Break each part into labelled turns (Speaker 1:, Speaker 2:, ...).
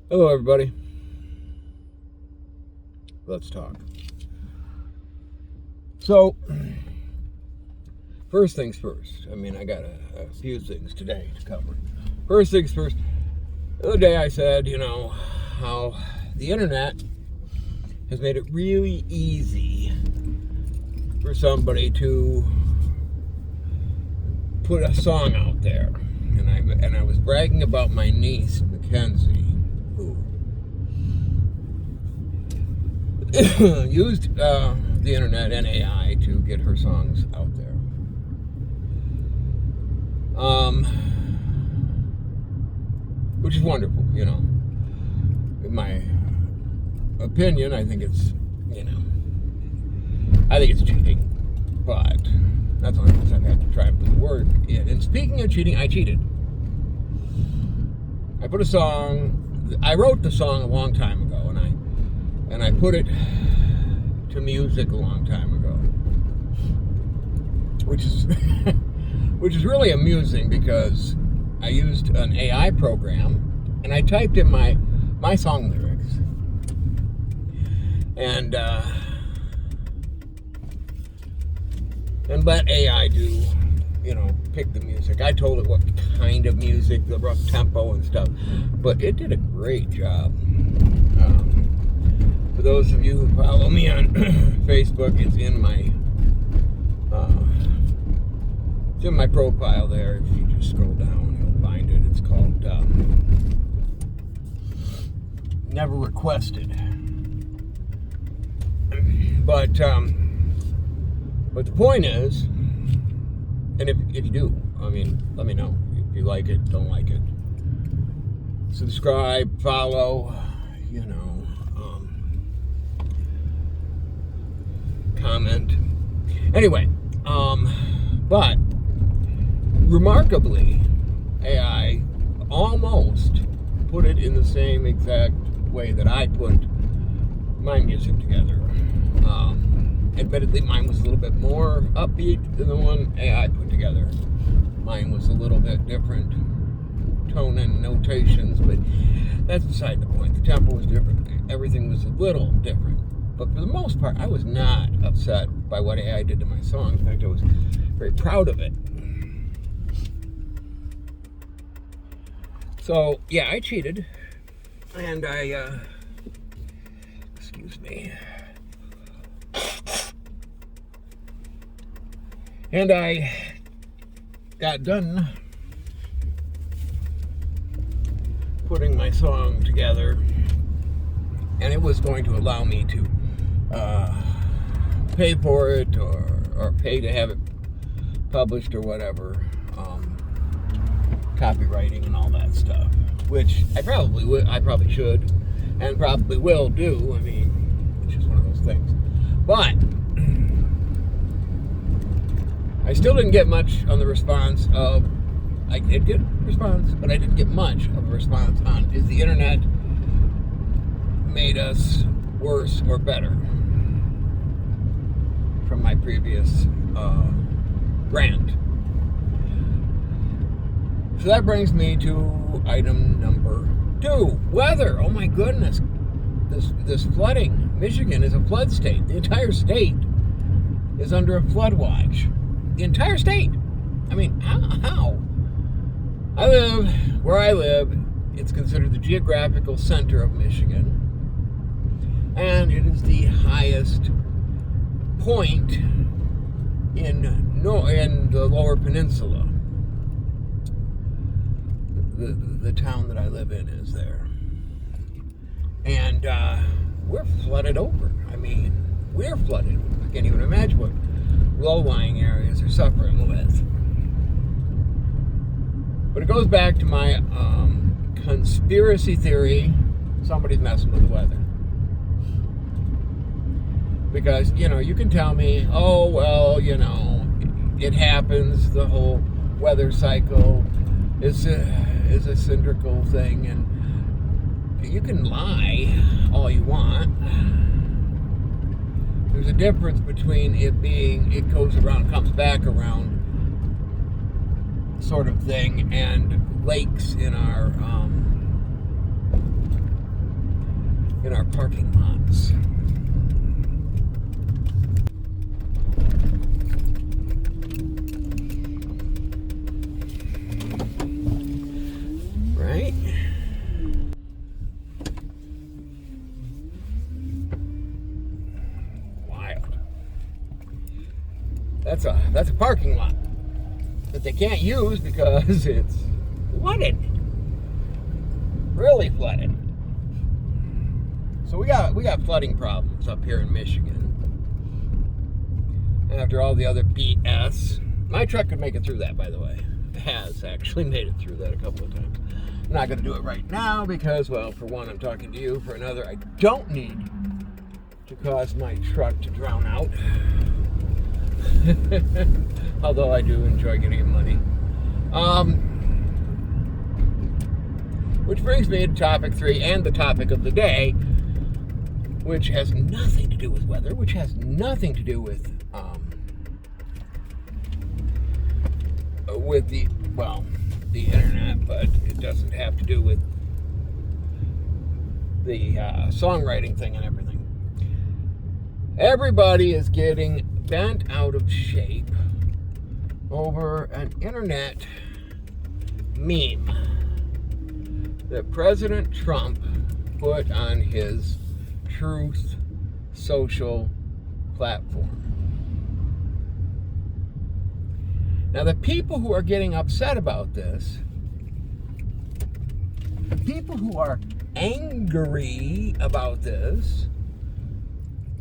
Speaker 1: Hello, everybody. Let's talk. So, first things first. I got a few things today to cover. First things first. The other day I said, how the internet has made it really easy for somebody to put a song out there. And I was bragging about my niece, Mackenzie, who used the internet and AI to get her songs out there. Which is wonderful, In my opinion, I think it's cheating. But that's the only reason I've had to try and put the word in. And speaking of cheating, I cheated. I wrote the song a long time ago, and I put it to music a long time ago, which is really amusing because I used an AI program and I typed in my song lyrics and let AI do pick the music. I told it what kind of music, the rough tempo and stuff, but it did a great job. For those of you who follow me on Facebook, it's in my profile there. If you just scroll down, you'll find it. It's called Never Requested. But the point is, and if you do, let me know if you like it, don't like it. Subscribe, follow, comment. Anyway, but remarkably, AI almost put it in the same exact way that I put my music together. Admittedly, mine was a little bit more upbeat than the one AI put together. Mine was a little bit different tone and notations, but that's beside the point. The tempo was different. Everything was a little different. But for the most part, I was not upset by what AI did to my song. In fact, I was very proud of it. So, yeah, I cheated. And excuse me. And I got done putting my song together, and it was going to allow me to pay for it or pay to have it published or whatever, copywriting and all that stuff, which I probably should and probably will do. It's just one of those things. But I still didn't get much on the response of, I did get response, but I didn't get much of a response on, is the internet made us worse or better from my previous rant. So that brings me to item number 2, weather. Oh my goodness, this flooding. Michigan is a flood state. The entire state is under a flood watch. The entire state. How? Where I live, it's considered the geographical center of Michigan. And it is the highest point in the Lower Peninsula. The town that I live in is there. And we're flooded over. We're flooded. I can't even imagine what low-lying areas are suffering with. But it goes back to my conspiracy theory. Somebody's messing with the weather. Because, you can tell me, oh, well, it happens, the whole weather cycle is a cylindrical thing, and you can lie all you want. There's a difference between it goes around, comes back around sort of thing, and lakes in our in our parking lots. Right? Wild. That's a parking lot that they can't use because it's flooded. Really flooded. So we got flooding problems up here in Michigan. After all the other BS. My truck could make it through that, by the way. It has actually made it through that a couple of times. I'm not going to do it right now because, well, for one, I'm talking to you. For another, I don't need to cause my truck to drown out. Although I do enjoy getting money. Which brings me to topic 3 and the topic of the day, which has nothing to do with weather, which has nothing to do with the internet, but it doesn't have to do with the songwriting thing and everything. Everybody is getting bent out of shape over an internet meme that President Trump put on his Truth Social platform. Now, the people who are getting upset about this, the people who are angry about this,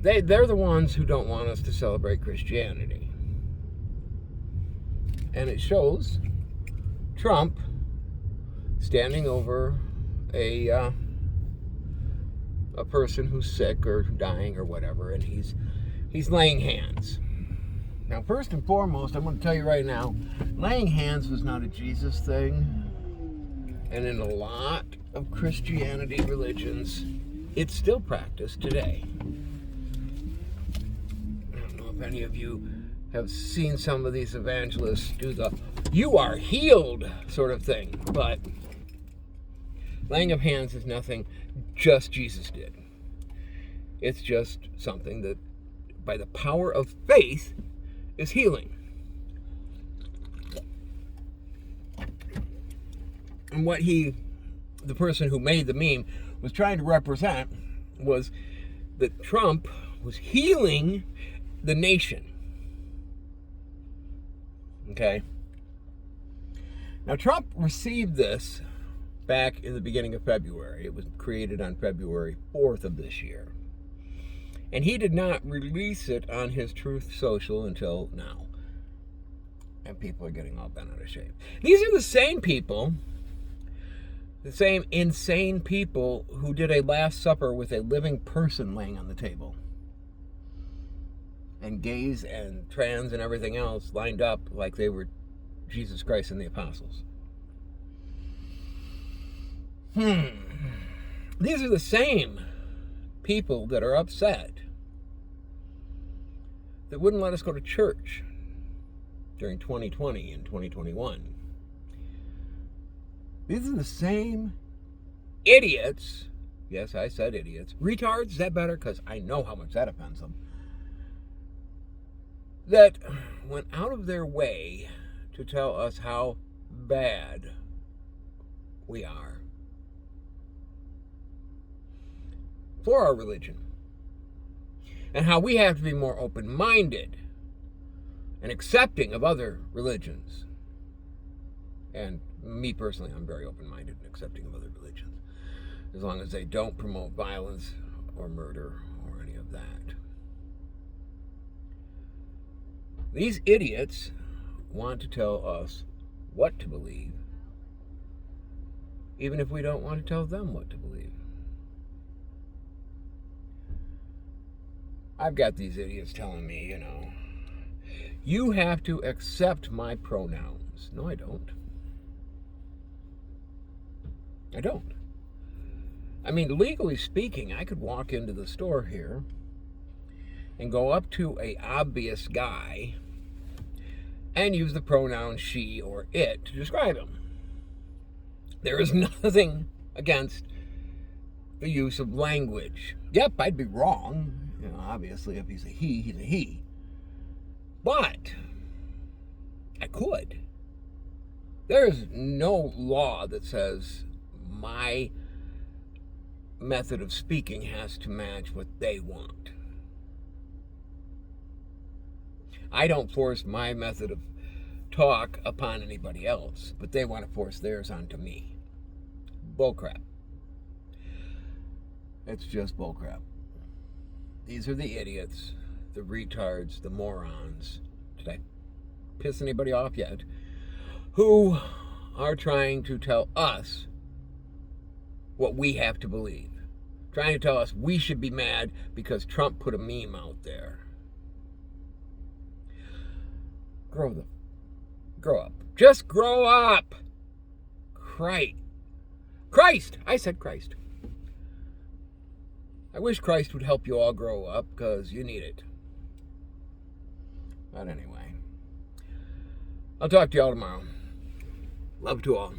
Speaker 1: they're the ones who don't want us to celebrate Christianity. And it shows Trump standing over a person who's sick or dying or whatever, and he's laying hands. Now, first and foremost, I'm going to tell you right now, laying hands was not a Jesus thing. And in a lot of Christianity religions, it's still practiced today. I don't know if any of you have seen some of these evangelists do the "you are healed" sort of thing, but laying of hands is nothing just Jesus did. It's just something that, by the power of faith, is healing. And what the person who made the meme, was trying to represent was that Trump was healing the nation. Okay? Now, Trump received this back in the beginning of February. It was created on February 4th of this year. And he did not release it on his Truth Social until now. And people are getting all bent out of shape. These are the same people, the same insane people who did a Last Supper with a living person laying on the table. And gays and trans and everything else lined up like they were Jesus Christ and the apostles. These are the same people that are upset that wouldn't let us go to church during 2020 and 2021. These are the same idiots, yes, I said idiots, retards, is that better? Because I know how much that offends them, that went out of their way to tell us how bad we are for our religion, and how we have to be more open-minded and accepting of other religions. And me personally, I'm very open-minded and accepting of other religions, as long as they don't promote violence or murder or any of that. These idiots want to tell us what to believe, even if we don't want to tell them what to believe. I've got these idiots telling me, you have to accept my pronouns. No, I don't. I don't. I mean, legally speaking, I could walk into the store here and go up to a obvious guy and use the pronoun she or it to describe him. There is nothing against the use of language. Yep, I'd be wrong. Obviously, if he's a he, he's a he. But I could. There's no law that says my method of speaking has to match what they want. I don't force my method of talk upon anybody else, but they want to force theirs onto me. Bullcrap. It's just bullcrap. These are the idiots, the retards, the morons. Did I piss anybody off yet? Who are trying to tell us what we have to believe. Trying to tell us we should be mad because Trump put a meme out there. Grow up. Just grow up. Christ! I said Christ. I wish Christ would help you all grow up because you need it. But anyway, I'll talk to y'all tomorrow. Love to all.